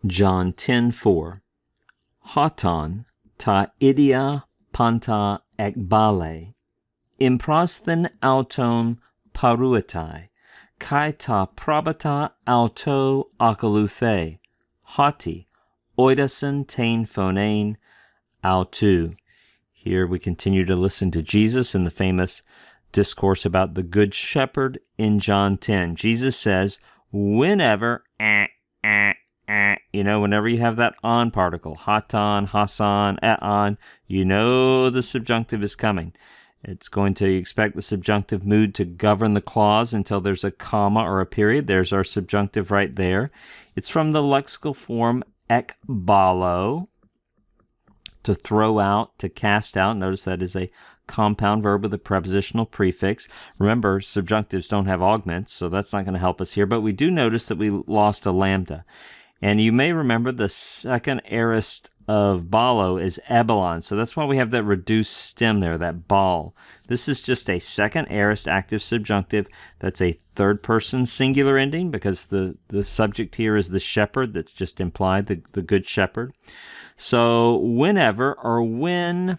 John 10:4. Hoton ta idia panta ekbale, imprasthen auton paruetai, kai ta probata auto akaluthe, hoti, oidasen tain phonein autu. Here we continue to listen to Jesus in the famous discourse about the Good Shepherd in John 10. Jesus says, whenever, whenever you have that on particle, hatan, hasan, e'an, you know the subjunctive is coming. It's going to expect the subjunctive mood to govern the clause until there's a comma or a period. There's our subjunctive right there. It's from the lexical form ekbalo, to throw out, to cast out. Notice that is a compound verb with a prepositional prefix. Remember, subjunctives don't have augments, so that's not going to help us here. But we do notice that we lost a lambda. And you may remember the second aorist of balo is ebalon. So that's why we have that reduced stem there, that ball. This is just a second aorist active subjunctive. That's a third person singular ending because the subject here is the shepherd. That's just implied, the good shepherd. So whenever or when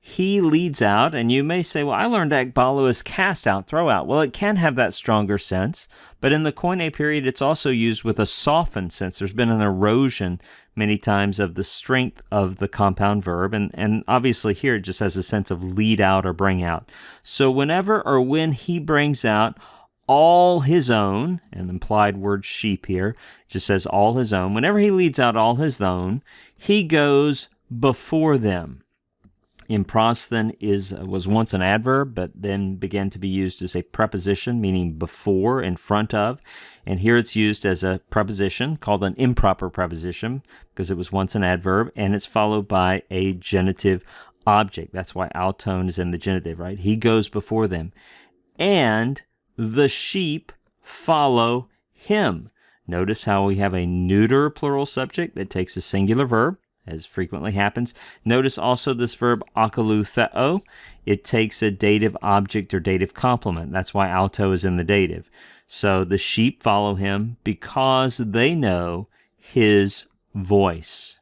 he leads out, and you may say, well, I learned ekbalo is cast out, throw out. Well, it can have that stronger sense, but in the Koine period, it's also used with a softened sense. There's been an erosion many times of the strength of the compound verb, and obviously here it just has a sense of lead out or bring out. So whenever or when he brings out all his own, and the implied word sheep here just says all his own, whenever he leads out all his own, he goes before them. Imprasthen was once an adverb, but then began to be used as a preposition, meaning before, in front of. And here it's used as a preposition called an improper preposition because it was once an adverb, and it's followed by a genitive object. That's why auton is in the genitive, right? He goes before them. And the sheep follow him. Notice how we have a neuter plural subject that takes a singular verb, as frequently happens. Notice also this verb akalutheo. It takes a dative object or dative complement. That's why auto is in the dative. So the sheep follow him because they know his voice.